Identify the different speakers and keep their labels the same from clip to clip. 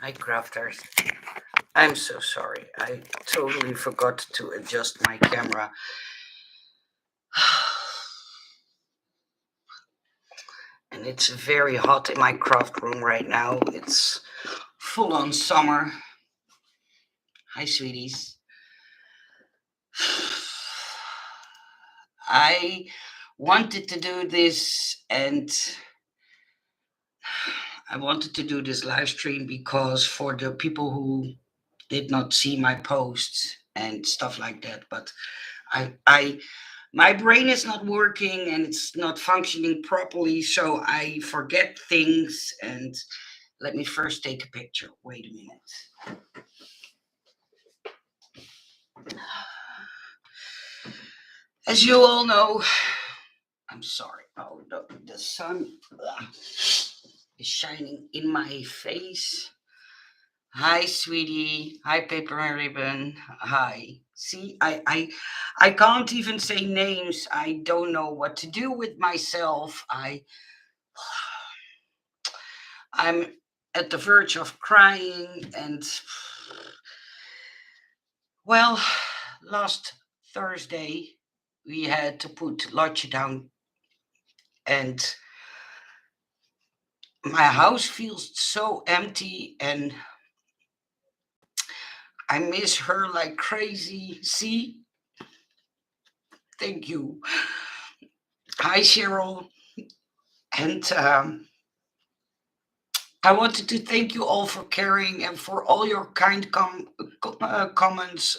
Speaker 1: Hi, crafters. I'm so sorry. I totally forgot to adjust my camera. And it's very hot in my craft room right now. It's full on summer. Hi, sweeties. I wanted to do this and I wanted to do this live stream because for the people who did not see my posts and stuff like that, but I my brain is not working and it's not functioning properly, so I forget things. And let me first take a picture. Wait a minute. As you all know, I'm sorry. Oh, the sun is shining in my face. Hi, sweetie. Hi, paper and ribbon. Hi. See, I can't even say names. I don't know what to do with myself. I'm at the verge of crying, and well, last Thursday we had to put Lotje down, and my house feels so empty, and I miss her like crazy. See, thank you. Hi, Cheryl, and I wanted to thank you all for caring and for all your kind comments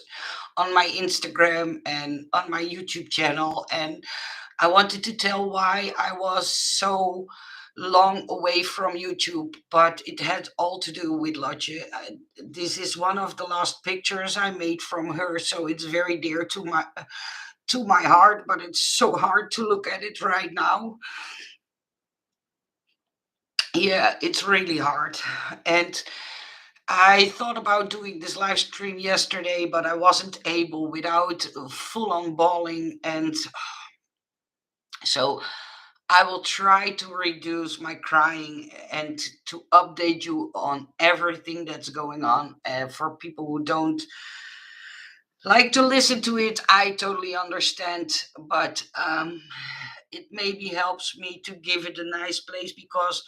Speaker 1: on my Instagram and on my YouTube channel. And I wanted to tell why I was so long away from YouTube, but it had all to do with Lotje. This is one of the last pictures I made from her, so it's very dear to my heart, but it's so hard to look at it right now. Yeah, it's really hard. And I thought about doing this live stream yesterday, but I wasn't able without full on bawling. And so I will try to reduce my crying and to update you on everything that's going on. For people who don't like to listen to it, I totally understand. But it maybe helps me to give it a nice place because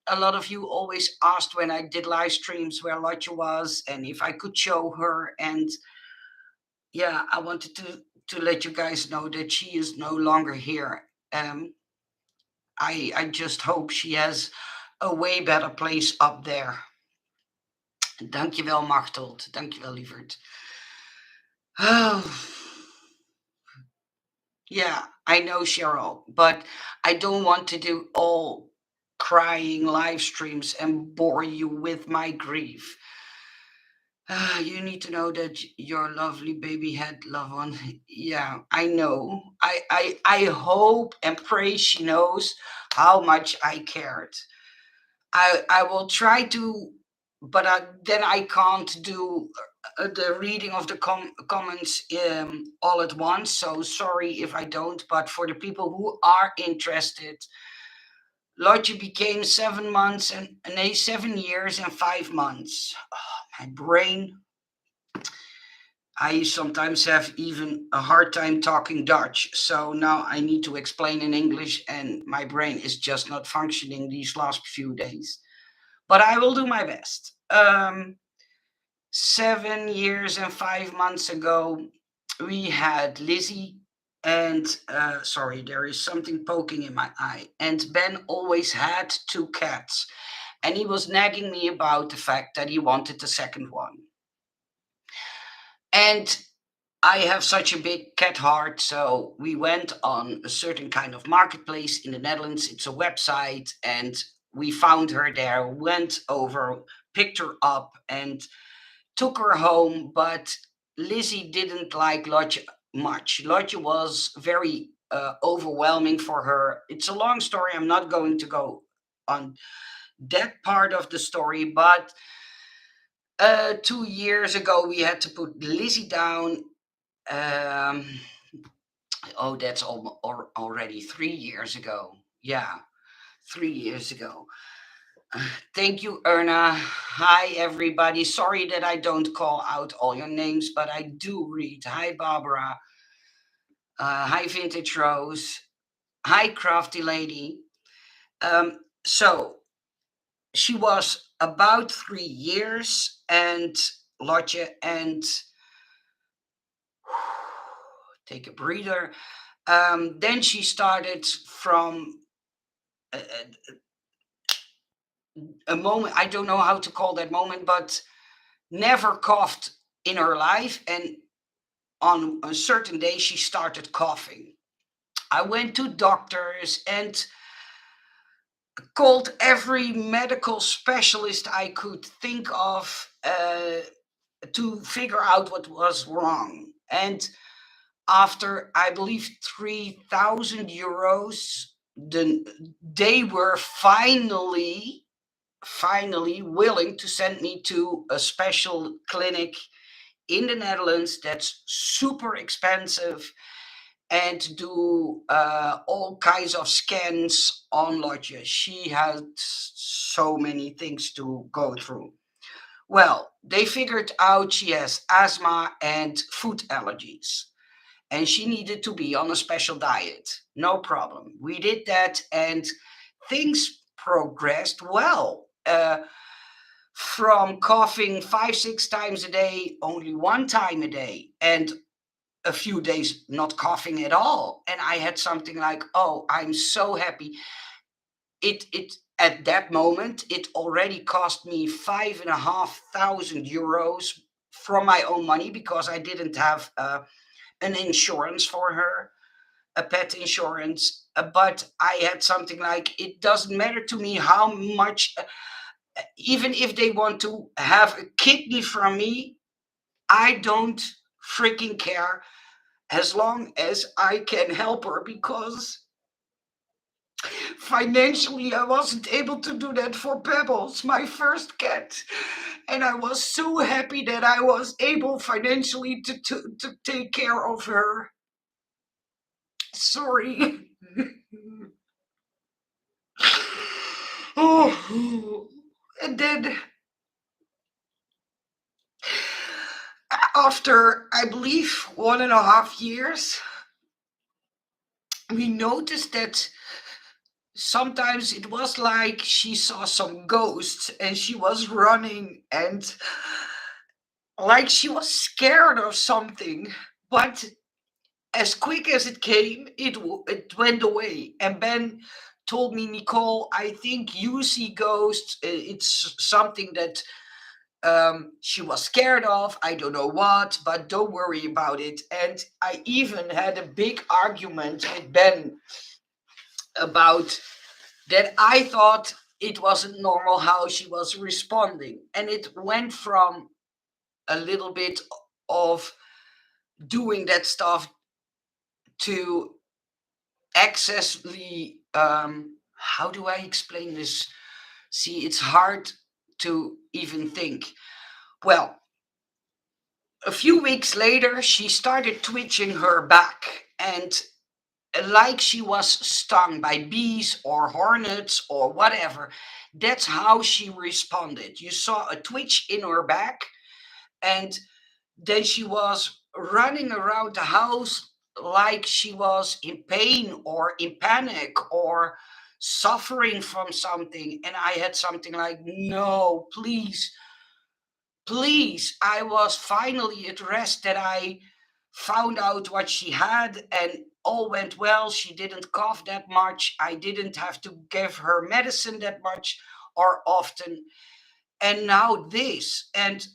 Speaker 1: a lot of you always asked when I did live streams where Lotje was and if I could show her. And yeah, I wanted to let you guys know that she is no longer here. Um, I just hope she has a way better place up there. Dankjewel, Machtold. Dankjewel, lieverd. Oh, yeah, I know, Cheryl, but I don't want to do all crying live streams and bore you with my grief. You need to know that your lovely baby had loved one. Yeah, I know. I hope and pray she knows how much I cared. I will try to, but then I can't do the reading of the comments all at once. So sorry if I don't. But for the people who are interested, Lotje became 7 months and 7 years and 5 months. Oh, my brain. I sometimes have even a hard time talking Dutch. So now I need to explain in English, and my brain is just not functioning these last few days. But I will do my best. 7 years and 5 months ago, we had Lizzie, and sorry, there is something poking in my eye. And Ben always had two cats, and he was nagging me about the fact that he wanted the second one. And I have such a big cat heart, so we went on a certain kind of marketplace in the Netherlands. It's a website, and we found her there, went over, picked her up, and took her home. But Lizzie didn't like Lotje much. Lotje was very overwhelming for her. It's a long story. I'm not going to go on that part of the story, but 2 years ago we had to put Lizzie down. Um, oh, that's already 3 years ago. Yeah, 3 years ago. Thank you, Erna. Hi, everybody. Sorry that I don't call out all your names, but I do read. Hi, Barbara. Hi, Vintage Rose. Hi, Crafty Lady. So she was about 3 years, and Lotje, and take a breather. Then she started from a, a moment, I don't know how to call that moment, but never coughed in her life. And on a certain day, she started coughing. I went to doctors and called every medical specialist I could think of to figure out what was wrong. And after, I believe, 3,000 euros, they were finally willing to send me to a special clinic in the Netherlands that's super expensive and to do all kinds of scans on Lodge. She had so many things to go through. Well, they figured out she has asthma and food allergies, and she needed to be on a special diet. No problem. We did that, and things progressed well. From coughing 5, 6 times a day, only one time a day, and a few days not coughing at all. And I had something like, oh, I'm so happy. It at that moment, it already cost me 5,500 euros from my own money because I didn't have an insurance for her, a pet insurance. But I had something like, it doesn't matter to me how much, even if they want to have a kidney from me, I don't freaking care as long as I can help her, because financially I wasn't able to do that for Pebbles, my first cat. And I was so happy that I was able financially to take care of her. Sorry. Oh, and then after, I believe, 1.5 years, we noticed that sometimes it was like she saw some ghosts and she was running, and like she was scared of something. But as quick as it came, it went away. And Ben told me, Nicole, I think you see ghosts. It's something that she was scared of. I don't know what, but don't worry about it. And I even had a big argument with Ben about that. I thought it wasn't normal how she was responding. And it went from a little bit of doing that stuff to excessively, how do I explain this? See, it's hard to even think. Well, a few weeks later, she started twitching her back, and like she was stung by bees or hornets or whatever. That's how she responded. You saw a twitch in her back, and then she was running around the house like she was in pain or in panic or suffering from something. And I had something like, no, please, please. I was finally at rest that I found out what she had, and all went well. She didn't cough that much. I didn't have to give her medicine that much or often. And now this. And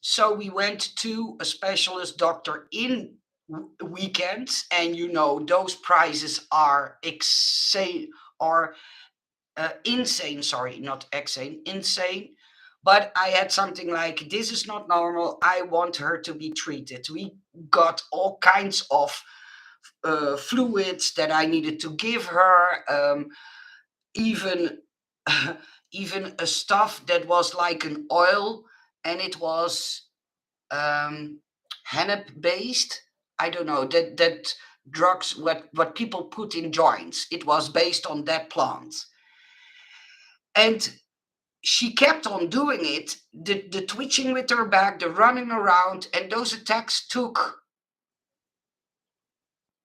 Speaker 1: so we went to a specialist doctor in weekends, and those prices are insane, or insane. Sorry, not insane, insane. But I had something like, this is not normal. I want her to be treated. We got all kinds of fluids that I needed to give her, even even a stuff that was like an oil, and it was hennep based. I don't know, that drugs, what people put in joints. It was based on that plant, and she kept on doing it, the twitching with her back, the running around, and those attacks took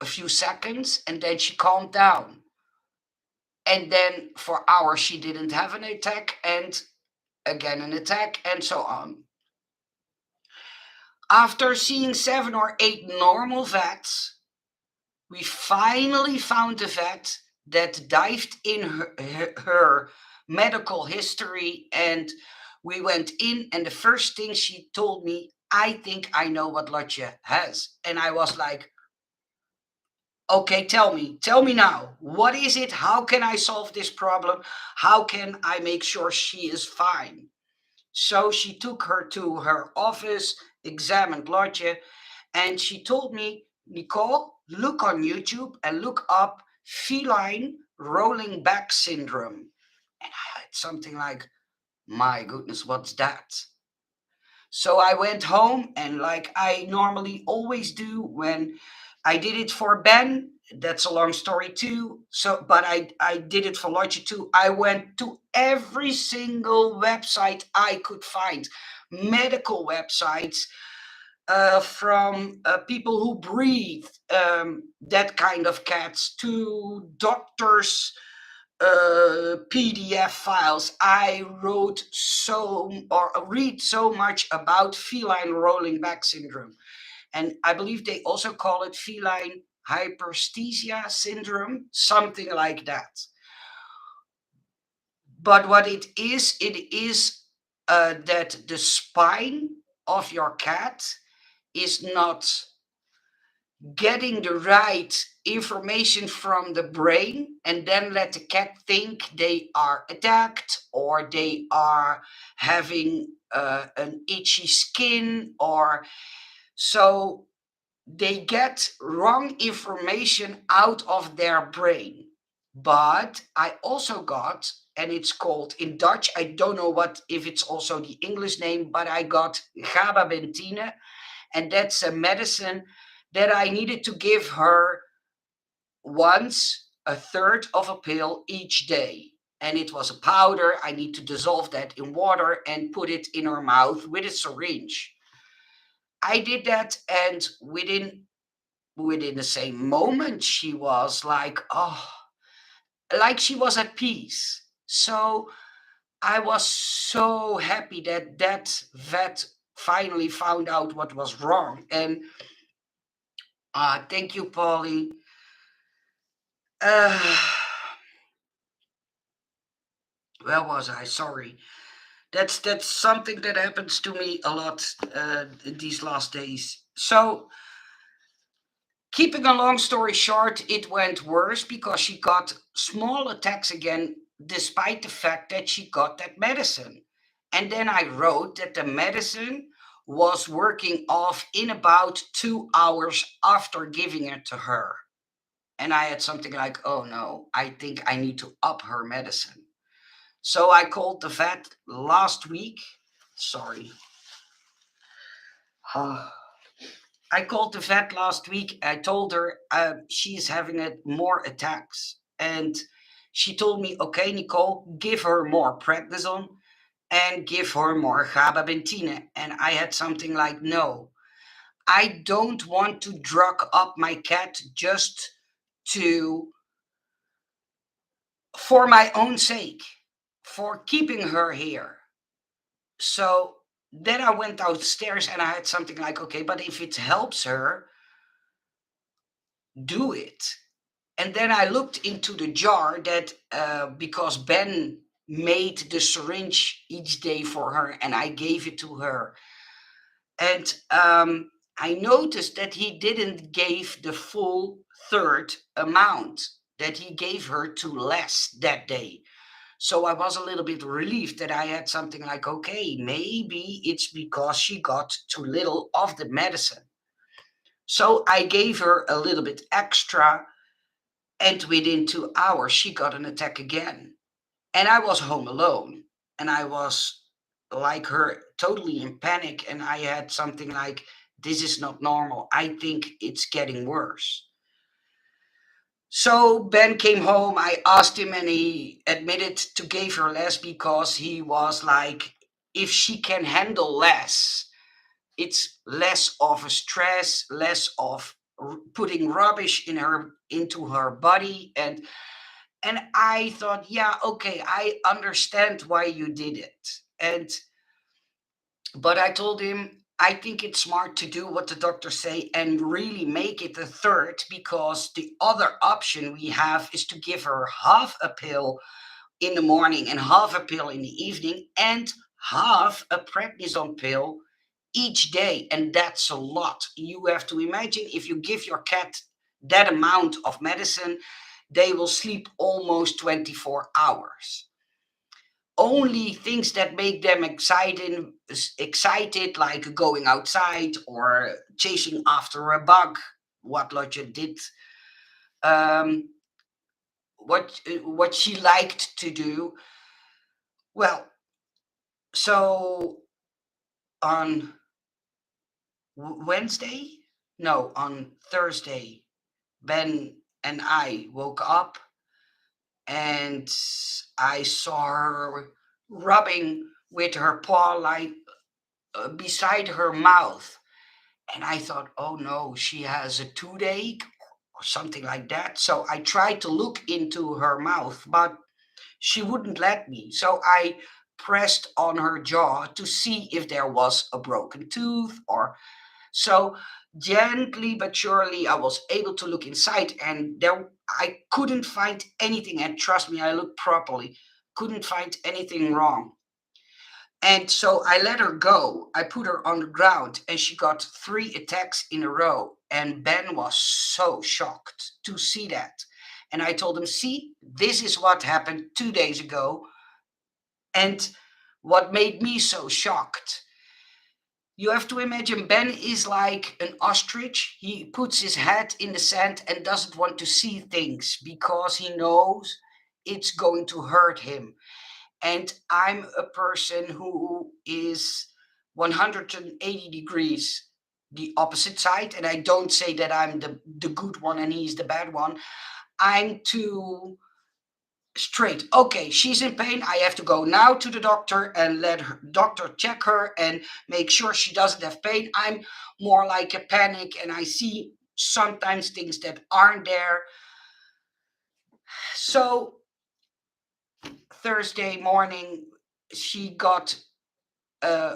Speaker 1: a few seconds, and then she calmed down. And then for hours she didn't have an attack, and again an attack, and so on. After seeing 7 or 8 normal vets, we finally found a vet that dived in her medical history, and we went in, and the first thing she told me, I think I know what Lotje has. And I was like, okay, tell me now, what is it? How can I solve this problem? How can I make sure she is fine? So she took her to her office, examined Lotje, and she told me, Nicole, look on YouTube and look up feline rolling back syndrome. And I had something like, my goodness, what's that? So I went home, and like I normally always do when I did it for Ben, that's a long story too. So, but I did it for Lotje too. I went to every single website I could find, medical websites, from people who breed that kind of cats, to doctors' PDF files. I wrote so or read so much about feline rolling back syndrome, and I believe they also call it feline hyperesthesia syndrome, something like that. But what it is that the spine of your cat is not getting the right information from the brain, and then let the cat think they are attacked, or they are having an itchy skin, or so they get wrong information out of their brain. But I also got, and it's called in Dutch, I don't know what if it's also the English name, but I got gabapentine, and that's a medicine that I needed to give her once a third of a pill each day. And it was a powder. I need to dissolve that in water and put it in her mouth with a syringe. I did that, and within the same moment, she was like, oh, like she was at peace. So I was so happy that that vet finally found out what was wrong. And thank you, Polly. Uh, where was I? Sorry. That's something that happens to me a lot these last days. So, keeping a long story short, it went worse because she got small attacks again, despite the fact that she got that medicine. And then I wrote that the medicine was working off in about 2 hours after giving it to her. And I had something like, oh no, I think I need to up her medicine. So I called the vet last week. Sorry. I called the vet last week. I told her she's having more attacks. And she told me, okay, Nicole, give her more prednisone and give her more gabapentine. And I had something like, no, I don't want to drug up my cat just to for my own sake, for keeping her here. So then I went downstairs, and I had something like, okay, but if it helps her, do it. And then I looked into the jar that, because Ben made the syringe each day for her, and I gave it to her. And I noticed that he didn't give the full third amount, that he gave her to less that day. So I was a little bit relieved that I had something like, okay, maybe it's because she got too little of the medicine. So I gave her a little bit extra, and within 2 hours, she got an attack again. And I was home alone, and I was like her, totally in panic. And I had something like, this is not normal. I think it's getting worse. So Ben came home. I asked him, and he admitted to give her less because he was like, if she can handle less, it's less of a stress, less of putting rubbish in her into her body, and I thought, yeah, okay, I understand why you did it, and but I told him I think it's smart to do what the doctors say and really make it a third because the other option we have is to give her half a pill in the morning and half a pill in the evening and half a prednisone pill each day. And that's a lot. You have to imagine if you give your cat that amount of medicine, they will sleep almost 24 hours. Only things that make them excited, like going outside or chasing after a bug, what Lodger did, um, what she liked to do. Well, so on Wednesday, no, on Thursday, Ben and I woke up and I saw her rubbing with her paw like beside her mouth. And I thought, oh no, she has a toothache or something like that. So I tried to look into her mouth, but she wouldn't let me. So I pressed on her jaw to see if there was a broken tooth or so. Gently but surely I was able to look inside, and there I couldn't find anything, and trust me, I looked properly, couldn't find anything wrong. And so I let her go. I put her on the ground and she got three attacks in a row. And Ben was so shocked to see that. And I told him, see, this is what happened 2 days ago. And what made me so shocked, you have to imagine Ben is like an ostrich. He puts his head in the sand and doesn't want to see things because he knows it's going to hurt him. And I'm a person who is 180 degrees the opposite side. And I don't say that I'm the good one and he's the bad one. I'm too straight. Okay, she's in pain. I have to go now to the doctor and let her doctor check her and make sure she doesn't have pain. I'm more like a panic and I see sometimes things that aren't there. So Thursday morning, she got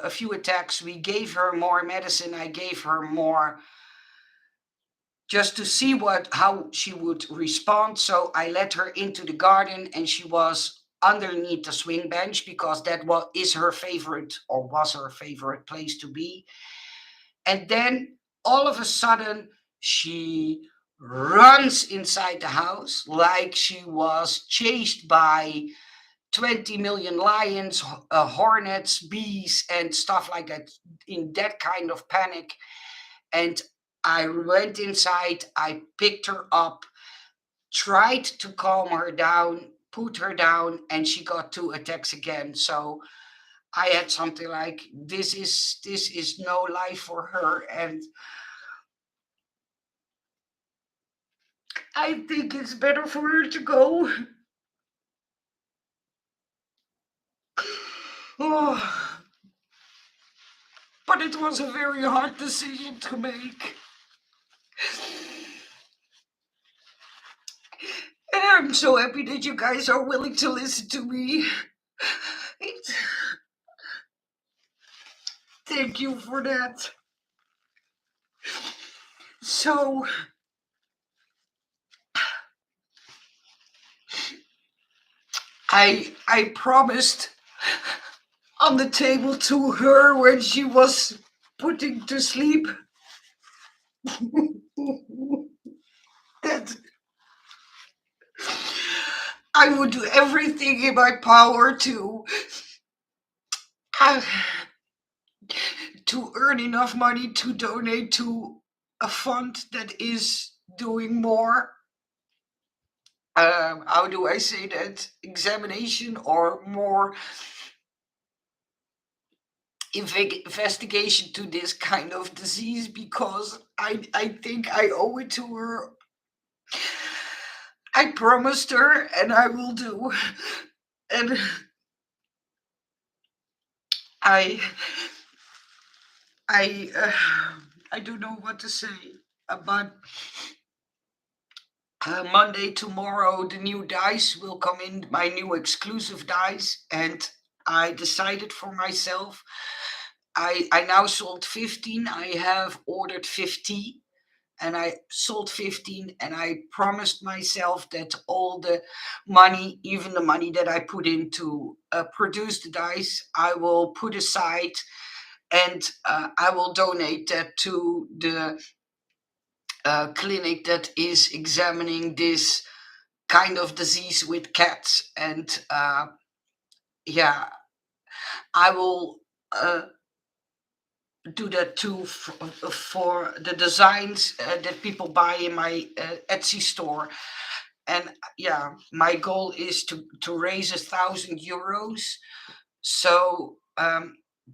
Speaker 1: a few attacks. We gave her more medicine. I gave her more just to see what how she would respond. So I let her into the garden, and she was underneath the swing bench because that is her favorite or was her favorite place to be. And then all of a sudden, she runs inside the house like she was chased by 20 million lions, hornets, bees, and stuff like that, in that kind of panic. And I went inside, I picked her up, tried to calm her down, put her down, and she got two attacks again. So I had something like this is no life for her, and I think it's better for her to go. Oh, but it was a very hard decision to make. And I'm so happy that you guys are willing to listen to me. It's- Thank you for that. So I promised on the table to her when she was putting to sleep that I would do everything in my power uh, to earn enough money to donate to a fund that is doing more. How do I say that? Examination or more investigation to this kind of disease because I think I owe it to her. I promised her, and I will do. And I, I, I don't know what to say. But Monday tomorrow, the new dice will come in, my new exclusive dice, and I decided for myself. I now sold 15. I have ordered 50, and I sold 15, and I promised myself that all the money, even the money that I put in to produce the dice, I will put aside, and I will donate that to the clinic that is examining this kind of disease with cats. And yeah, I will do that too for the designs that people buy in my Etsy store. And yeah, my goal is to raise €1,000, so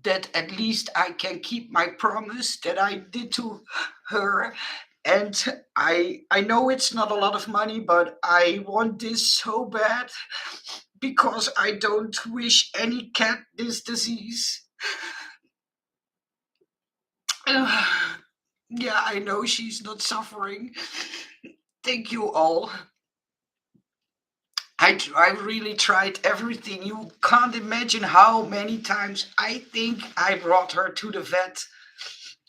Speaker 1: that at least I can keep my promise that I did to her. And I know it's not a lot of money, but I want this so bad because I don't wish any cat this disease. Yeah, I know she's not suffering. Thank you all. I really tried everything. You can't imagine how many times I think I brought her to the vet.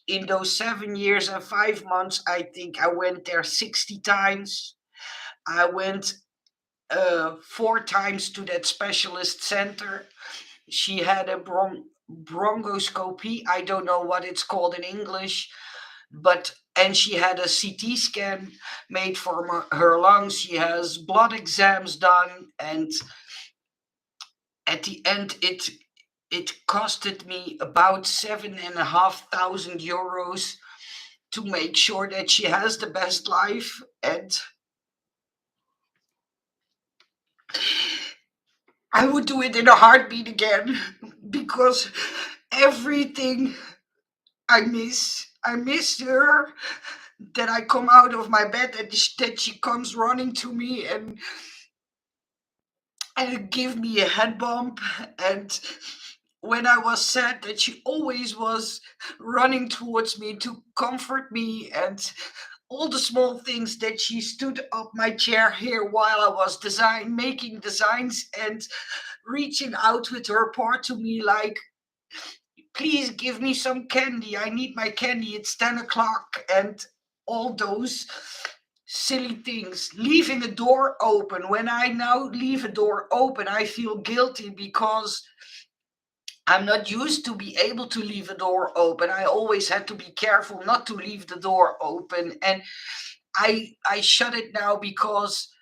Speaker 1: In those 7 years and 5 months, I think I went there 60 times. I went 4 times to that specialist center. She had a bronchoscopy. I don't know what it's called in English, but and she had a CT scan made for her lungs. She has blood exams done, and at the end, it costed me about €7,500 to make sure that she has the best life. And I would do it in a heartbeat again because everything I miss her. That I come out of my bed and that she comes running to me and give me a head bump. And when I was sad, that she always was running towards me to comfort me, and all the small things that she stood up my chair here while I was making designs and reaching out with her paw to me like, please give me some candy. I need my candy. It's 10 o'clock. And all those silly things. Leaving a door open. When I now leave a door open, I feel guilty because I'm not used to be able to leave a door open. I always had to be careful not to leave the door open. And I shut it now because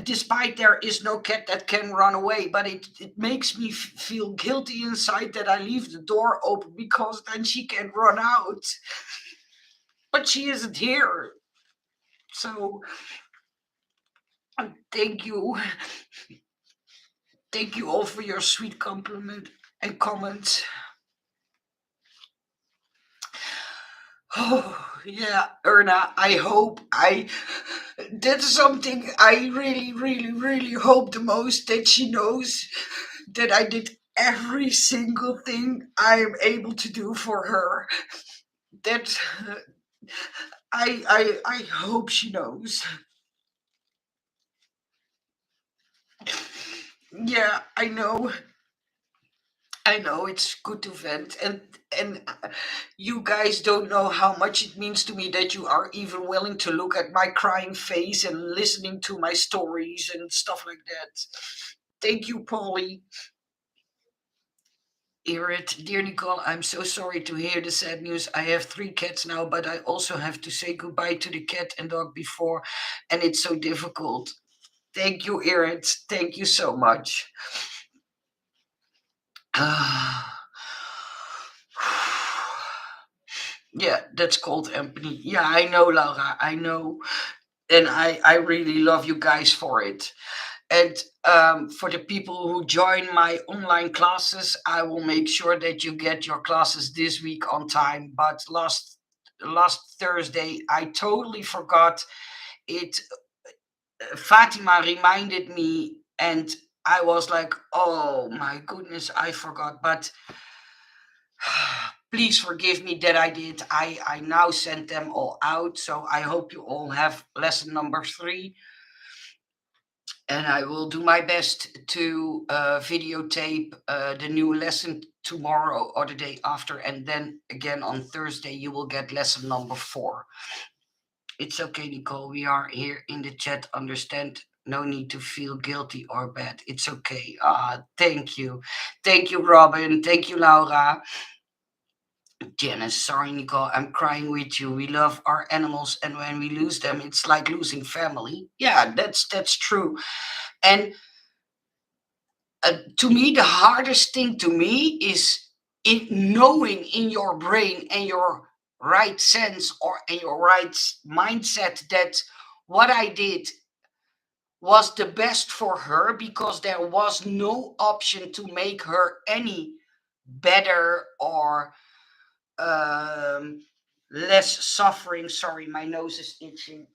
Speaker 1: despite there is no cat that can run away, but it makes me feel guilty inside that I leave the door open because then she can run out. But she isn't here. So thank you. Thank you all for your sweet compliment and comments. Oh, yeah, Erna, I hope I did something I really, really, really hope the most that she knows that I did every single thing I am able to do for her. That I hope she knows. Yeah, I know it's good to vent, and you guys don't know how much it means to me that you are even willing to look at my crying face and listening to my stories and stuff like that. Thank you, Polly. Irit, dear Nicole, I'm so sorry to hear the sad news. I have 3 cats now, but I also have to say goodbye to the cat and dog before, and it's so difficult. Thank you, Irit. Thank you so much. Yeah, that's called empathy. Yeah, I know, Laura. I know. And I really love you guys for it. And for the people who join my online classes, I will make sure that you get your classes this week on time. But last Thursday, I totally forgot it. Fatima reminded me, and I was like, oh my goodness, I forgot. But please forgive me that I did. I now sent them all out. So I hope you all have lesson number 3. And I will do my best to videotape the new lesson tomorrow or the day after. And then again on Thursday, you will get lesson number 4. It's okay, Nicole. We are here in the chat. Understand? No need to feel guilty or bad. It's okay. Thank you. Thank you, Robin. Thank you, Laura. Janice, sorry, Nicole. I'm crying with you. We love our animals, and when we lose them, it's like losing family. Yeah, that's true. And to me, the hardest thing to me is in knowing in your brain and your right sense or in your right mindset that what I did was the best for her, because there was no option to make her any better or um, less suffering. Sorry, my nose is itching.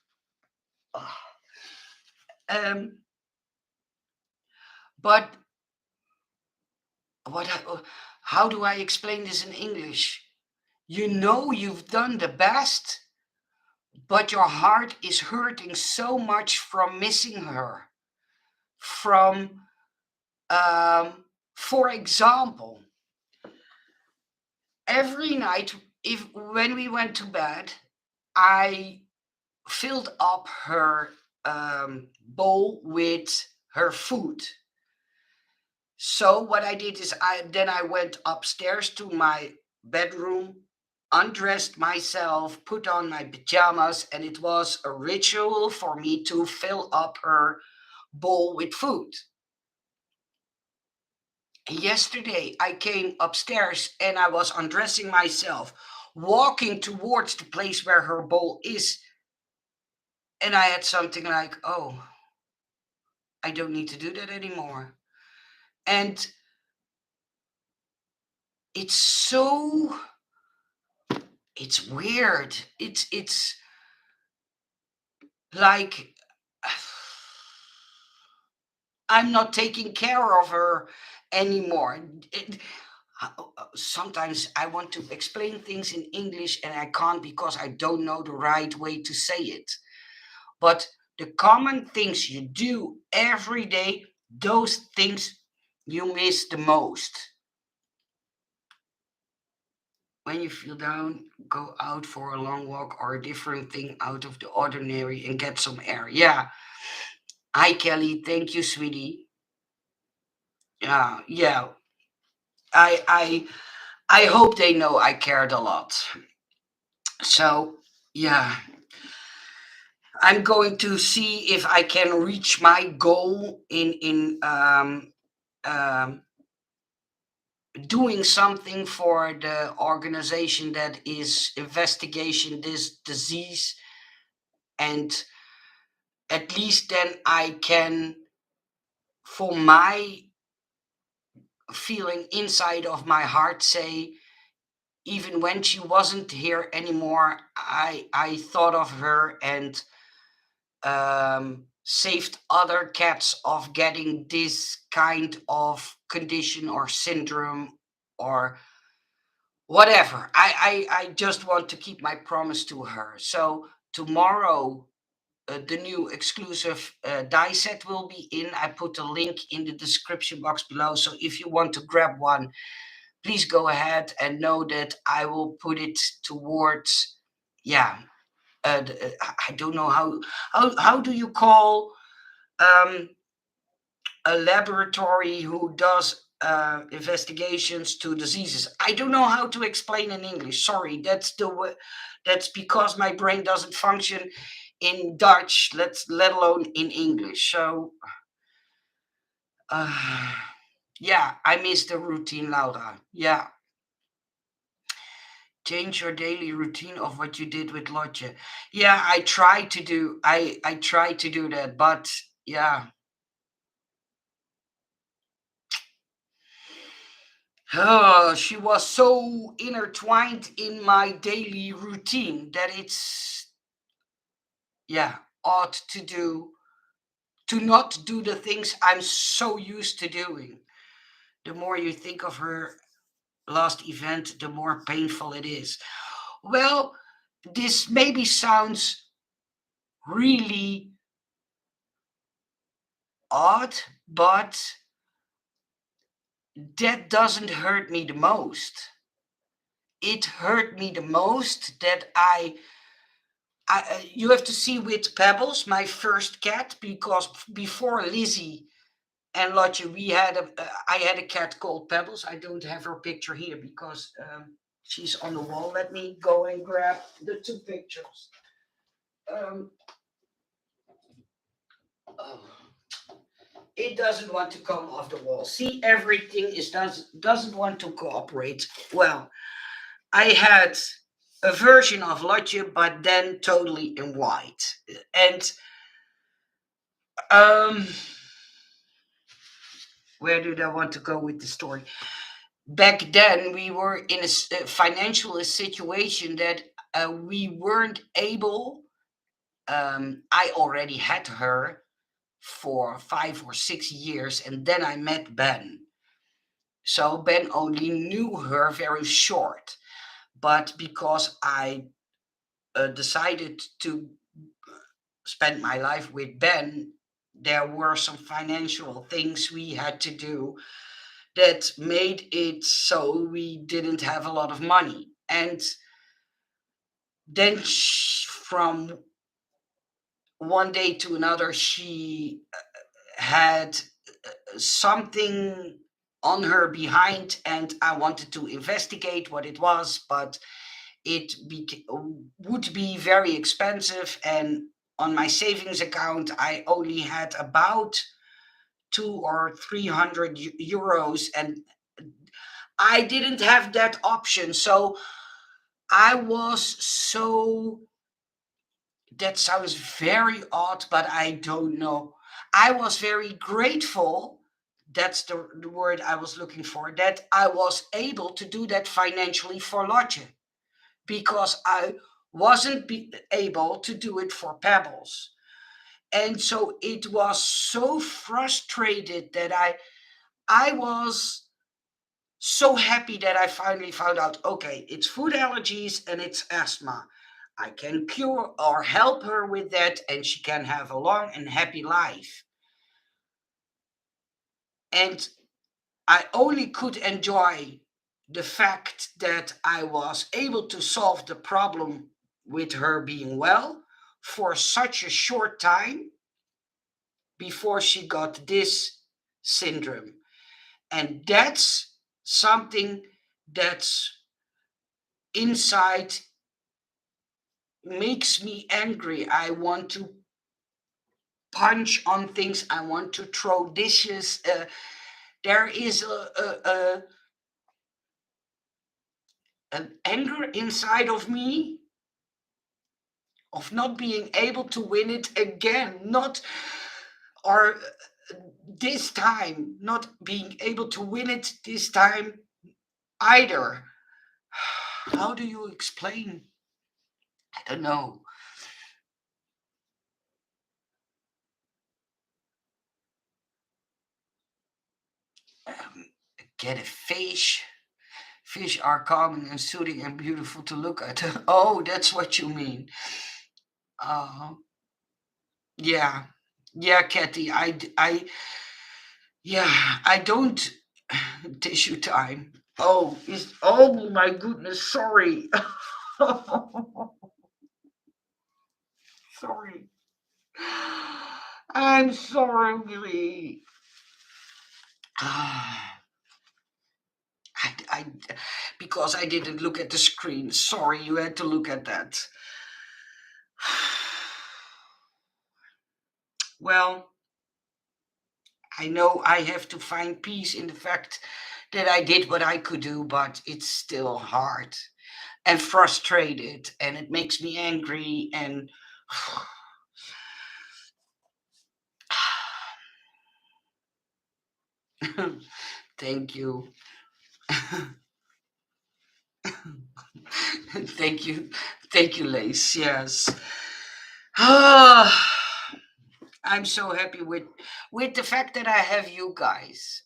Speaker 1: Ugh. Um, but what? How do I explain this in English? You know you've done the best, but your heart is hurting so much from missing her. From, um, for example, every night, if when we went to bed, I filled up her bowl with her food. So what I did is I went upstairs to my bedroom, undressed myself, put on my pajamas, and it was a ritual for me to fill up her bowl with food. Yesterday I came upstairs and I was undressing myself, walking towards the place where her bowl is, and I had something like, oh, I don't need to do that anymore. And it's so it's weird. It's like I'm not taking care of her anymore. Sometimes I want to explain things in English and I can't because I don't know the right way to say it. But the common things you do every day, those things you miss the most. When you feel down, go out for a long walk or a different thing out of the ordinary and get some air. Yeah. Hi, Kelly. Thank you, sweetie. Yeah, yeah. I I I hope they know I cared a lot. So yeah, I'm going to see if I can reach my goal in um, doing something for the organization that is investigation this disease, and at least then I can, for my feeling inside of my heart, say even when she wasn't here anymore, I thought of her and saved other cats of getting this kind of condition or syndrome or whatever. I just want to keep my promise to her. So tomorrow, the new exclusive die set will be in. I put a link in the description box below. So if you want to grab one, please go ahead and know that I will put it towards, yeah, I don't know how do you call um, a laboratory who does investigations to diseases. I don't know how to explain in English. Sorry, that's because my brain doesn't function in Dutch. Let alone in English. So uh, yeah, I miss the routine, Laura. Yeah, change your daily routine of what you did with Lotje. Yeah, I try to do. I try to do that, but yeah. Oh, she was so intertwined in my daily routine that it's, yeah, odd to do. to not do the things I'm so used to doing. The more you think of her last event, the more painful it is. Well, this maybe sounds really odd, but that doesn't hurt me the most. It hurt me the most that you have to see with Pebbles, my first cat, because before Lizzie and Lottie, I had a cat called Pebbles. I don't have her picture here because she's on the wall. Let me go and grab the two pictures. Um, oh, it doesn't want to come off the wall. See, everything doesn't want to cooperate. Well, I had a version of Lottie, but then totally in white. And um, where did I want to go with the story? Back then, we were in a financial situation that we weren't able. I already had her for 5 or 6 years, and then I met Ben. So Ben only knew her very short, but because I decided to spend my life with Ben, there were some financial things we had to do that made it so we didn't have a lot of money. And then from one day to another, she had something on her behind, and I wanted to investigate what it was, but would be very expensive. And on my savings account, I only had about 200 or 300 euros, and I didn't have that option. So I was so, that sounds very odd, but I don't know. I was very grateful. That's the word I was looking for, that I was able to do that financially for Lodge, because I wasn't able to do it for Pebbles. And so it was so frustrated that I was so happy that I finally found out, okay, it's food allergies and it's asthma. I can cure or help her with that, and she can have a long and happy life. And I only could enjoy the fact that I was able to solve the problem with her being well for such a short time before she got this syndrome. And that's something that's inside makes me angry. I want to punch on things. I want to throw dishes. There is an anger inside of me of not being able to win it again. Not, or this time, not being able to win it this time either. How do you explain? I don't know. Um, get a fish. Fish are calming and soothing and beautiful to look at. Oh, that's what you mean. Uh, yeah, yeah, Kathy. Yeah, I don't. Tissue time. Oh, oh my goodness. Sorry. Sorry. I'm sorry. Ah, I, because I didn't look at the screen. Sorry, you had to look at that. Well, I know I have to find peace in the fact that I did what I could do, but it's still hard and frustrated, and it makes me angry. And thank you. Thank you. Thank you, Lace. Yes. Ah, I'm so happy with the fact that I have you guys.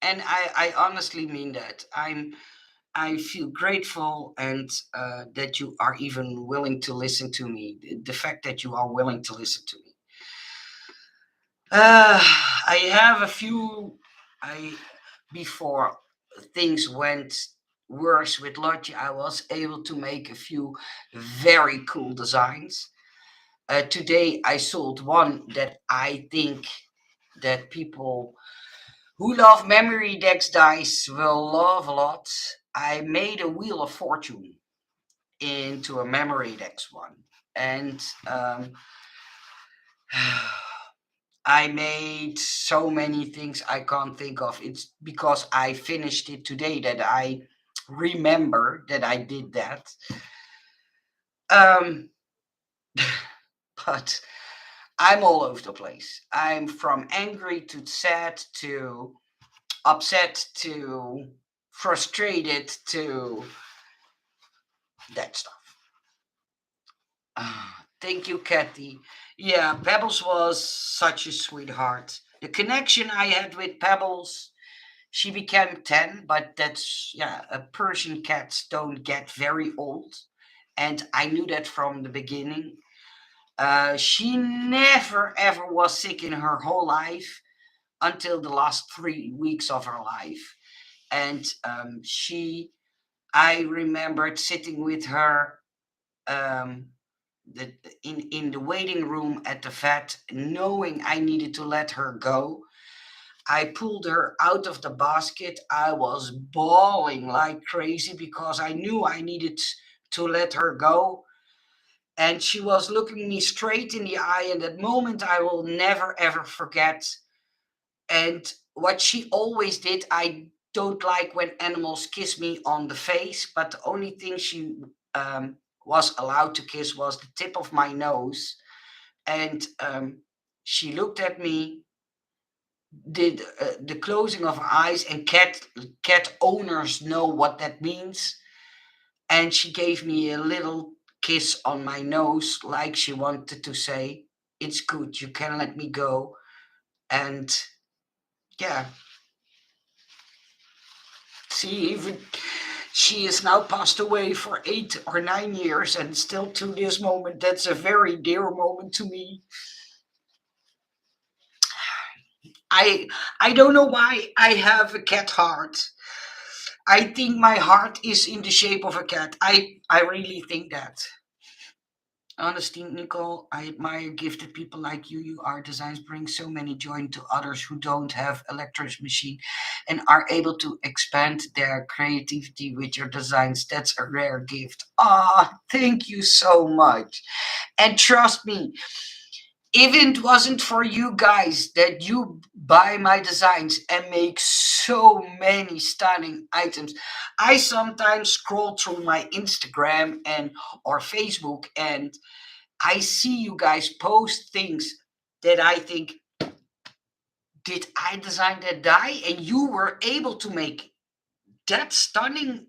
Speaker 1: And I honestly mean that. I feel grateful and that you are even willing to listen to me. The fact that you are willing to listen to me. Uh, I have a few. I before things went worse with Lottie, I was able to make a few very cool designs. Today, I sold one that I think that people who love memory decks dice will love a lot. I made a Wheel of Fortune into a memory decks one, and I made so many things I can't think of. It's because I finished it today that I remember that I did that. Um, but I'm all over the place. I'm from angry to sad to upset to frustrated to that stuff. Thank you, Kathy. Yeah, Pebbles was such a sweetheart. The connection I had with Pebbles, she became 10, but that's, yeah, a Persian cats don't get very old. And I knew that from the beginning. She never ever was sick in her whole life until the last 3 weeks of her life. And I remembered sitting with her um, in the waiting room at the vet, knowing I needed to let her go. I pulled her out of the basket. I was bawling like crazy because I knew I needed to let her go. And she was looking me straight in the eye. And that moment I will never ever forget. And what she always did, I don't like when animals kiss me on the face, but the only thing she was allowed to kiss was the tip of my nose. And she looked at me, did the closing of her eyes, and cat owners know what that means. And she gave me a little kiss on my nose, like she wanted to say, "It's good, you can let me go." And yeah, see, even she is now passed away for 8 or 9 years, and still to this moment, that's a very dear moment to me. I I don't know why I have a cat heart. I think my heart is in the shape of a cat. I really think that. Honestly, Nicole, I admire gifted people like you. Your designs bring so many joy to others who don't have electric machine and are able to expand their creativity with your designs. That's a rare gift. Ah, thank you so much. And trust me, if it wasn't for you guys that you buy my designs and make so many stunning items, I sometimes scroll through my Instagram and or Facebook, and I see you guys post things that I think, did I design that die? And you were able to make that stunning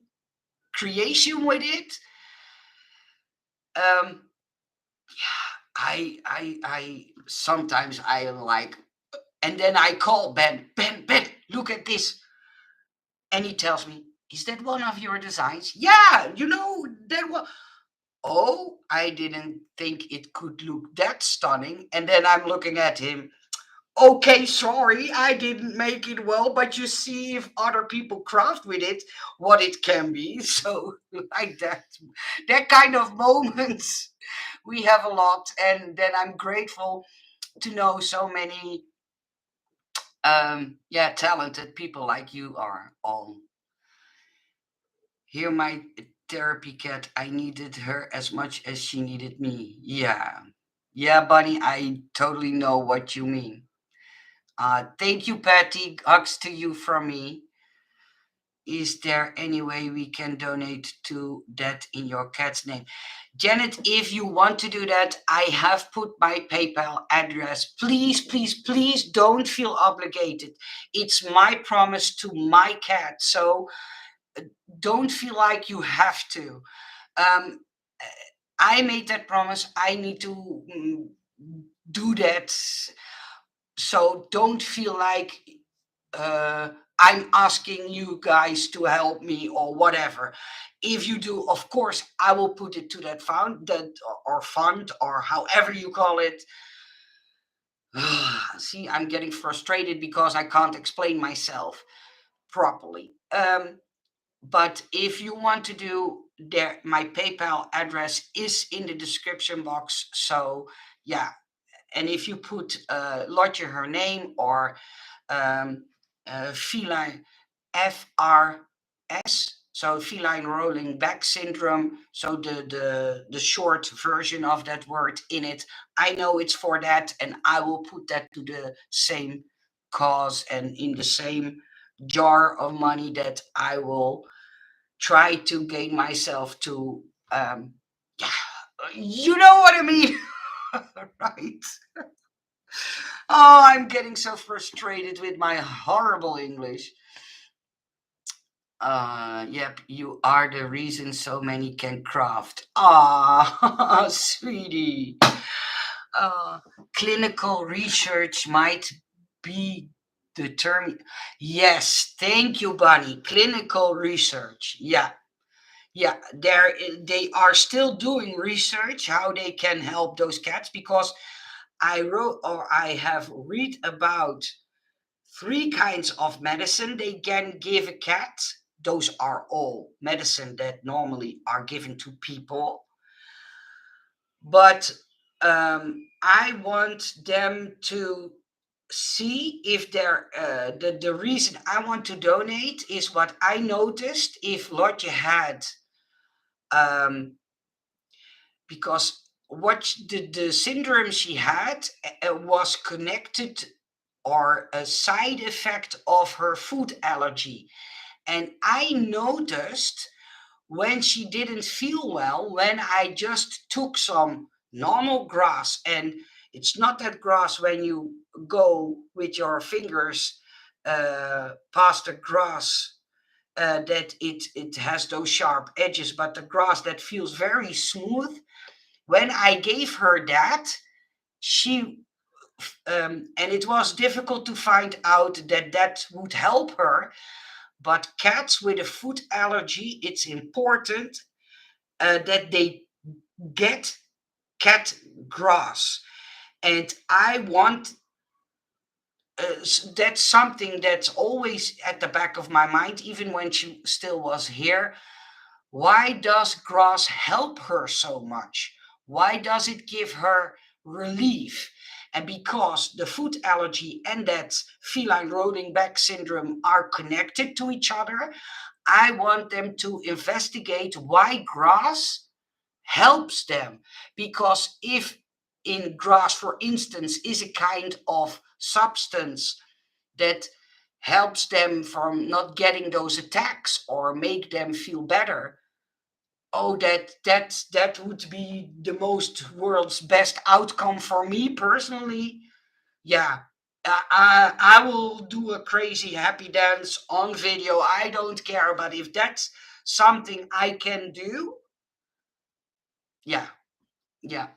Speaker 1: creation with it. Um, I sometimes I am like, and then I call Ben, Ben, look at this. And he tells me, is that one of your designs? Yeah, that one. Oh, I didn't think it could look that stunning. And then I'm looking at him. Okay, sorry, I didn't make it well, but you see if other people craft with it, what it can be. So like that kind of moments we have a lot, and then I'm grateful to know so many yeah, talented people like you are all. Here my therapy cat, I needed her as much as she needed me. Yeah. Yeah, Bunny, I totally know what you mean. Thank you, Patty. Hugs to you from me. Is there any way we can donate to that in your cat's name? Janet, if you want to do that, I have put my PayPal address. Please, please, please don't feel obligated. It's my promise to my cat. So don't feel like you have to. Um, I made that promise. I need to do that. So don't feel like uh, I'm asking you guys to help me or whatever. If you do, of course, I will put it to that fund, that or fund or however you call it. See, I'm getting frustrated because I can't explain myself properly. But if you want to do there, my PayPal address is in the description box. So yeah, and if you put Lotje her name or um, feline FRS, so feline rolling back syndrome. So the short version of that word in it. I know it's for that, and I will put that to the same cause and in the same jar of money that I will try to gain myself to. Yeah, you know what I mean, right? Oh, I'm getting so frustrated with my horrible English. Yep, you are the reason so many can craft. Ah, sweetie. Uh, Clinical research might be the term. Yes, thank you, Bunny. Clinical research. Yeah, yeah. They are still doing research how they can help those cats because I wrote or I have read about three kinds of medicine they can give a cat. Those are all medicine that normally are given to people. But I want them to see if they're the reason I want to donate is what I noticed if Lotje had um, because what the syndrome she had was connected or a side effect of her food allergy. And I noticed when she didn't feel well, when I just took some normal grass, and it's not that grass when you go with your fingers past the grass that it has those sharp edges, but the grass that feels very smooth. When I gave her that, she and it was difficult to find out that that would help her. But cats with a food allergy, it's important that they get cat grass. And I want that's something that's always at the back of my mind, even when she still was here. Why does grass help her so much? Why does it give her relief? And because the food allergy and that feline rolling back syndrome are connected to each other, I want them to investigate why grass helps them. Because if in grass, for instance, is a kind of substance that helps them from not getting those attacks or make them feel better, oh, that would be the most world's best outcome for me personally. Yeah, I will do a crazy happy dance on video. I don't care, but if that's something I can do, yeah, yeah.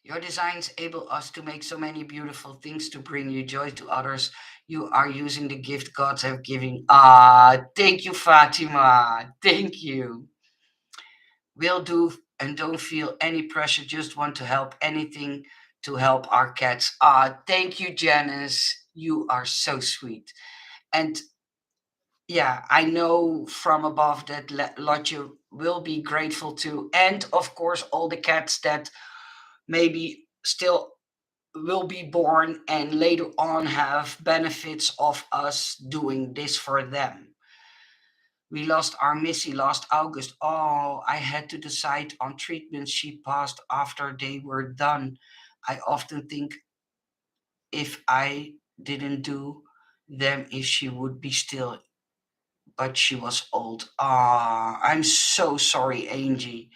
Speaker 1: Your designs enable us to make so many beautiful things to bring you joy to others. You are using the gift gods have given. Ah, thank you, Fatima. Thank you. Will do, and don't feel any pressure. Just want to help, anything to help our cats. Ah, thank you, Janice. You are so sweet. And yeah, I know from above that Lotje will be grateful to. And of course, all the cats that maybe still will be born and later on have benefits of us doing this for them. We lost our Missy last August. Oh, I had to decide on treatments she passed after they were done. I often think if I didn't do them, if she would be still, but she was old. Ah, I'm so sorry, Angie.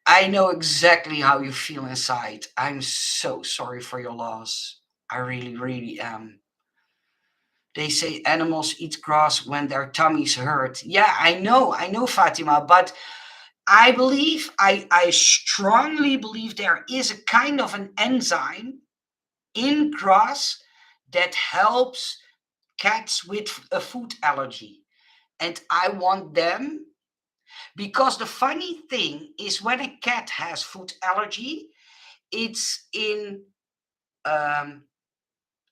Speaker 1: I know exactly how you feel inside. I'm so sorry for your loss. I really, really am. They say animals eat grass when their tummies hurt. Yeah, I know, Fatima, but I strongly believe there is a kind of an enzyme in grass that helps cats with a food allergy. And I want them, because the funny thing is when a cat has food allergy, it's in, um,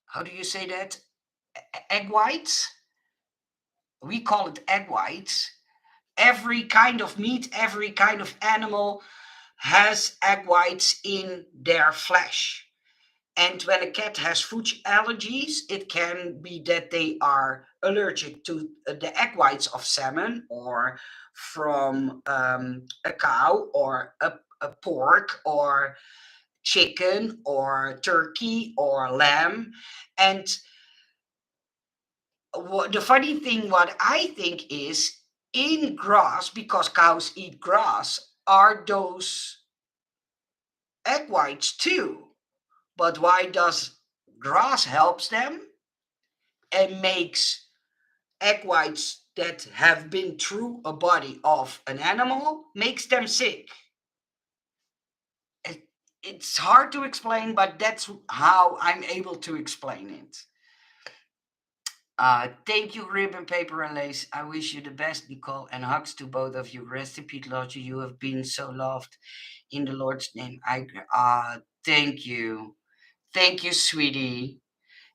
Speaker 1: how do you say that? Egg whites. We call it egg whites. Every kind of meat, every kind of animal has egg whites in their flesh. And when a cat has food allergies, it can be that they are allergic to the egg whites of salmon, or from a cow, or a pork, or chicken, or turkey, or lamb. And the funny thing, what I think is, in grass, because cows eat grass, are those egg whites too. But why does grass helps them and makes egg whites that have been through a body of an animal makes them sick? It's hard to explain, but that's how I'm able to explain it. Thank you, Ribbon, Paper, and Lace. I wish you the best, Nicole, and hugs to both of you. Rest in peace, Lord. You have been so loved in the Lord's name. Thank you. Thank you, sweetie.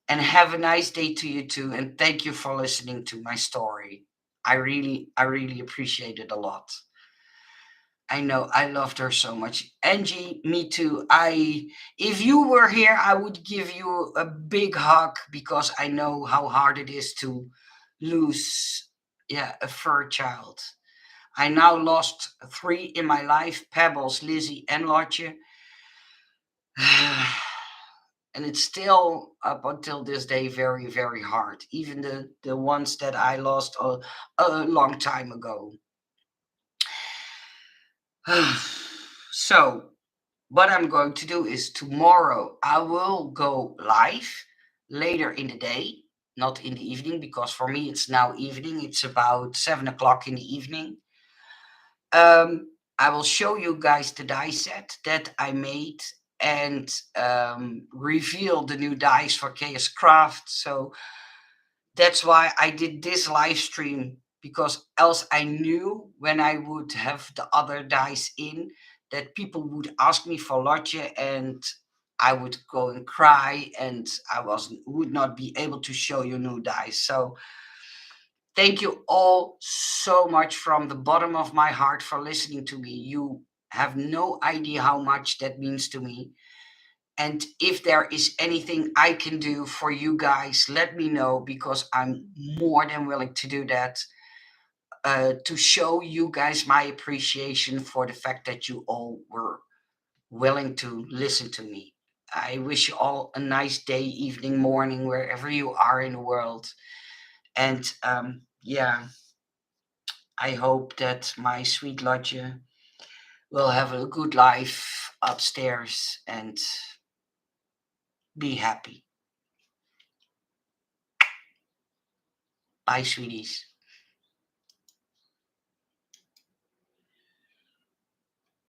Speaker 1: And have a nice day to you too. And thank you for listening to my story. I really appreciate it a lot. I know I loved her so much. Angie, me too. If you were here, I would give you a big hug, because I know how hard it is to lose, yeah, a fur child. I now lost three in my life: Pebbles, Lizzie, and Lotje. And it's still, up until this day, very, very hard. Even the ones that I lost a long time ago. So what I'm going to do is, tomorrow I will go live later in the day, not in the evening, because for me it's now evening. It's about 7 o'clock in the evening. I will show you guys the die set that I made, and reveal the new dice for KS Craft. So that's why I did this live stream, because else I knew when I would have the other dice in, that people would ask me for Lotje, and I would go and cry, and I would not be able to show you new dice. So thank you all so much from the bottom of my heart for listening to me. You have no idea how much that means to me. And if there is anything I can do for you guys, let me know, because I'm more than willing to do that, to show you guys my appreciation for the fact that you all were willing to listen to me. I wish you all a nice day, evening, morning, wherever you are in the world. And yeah, I hope that my sweet Lodge will have a good life upstairs and be happy. Bye, sweeties.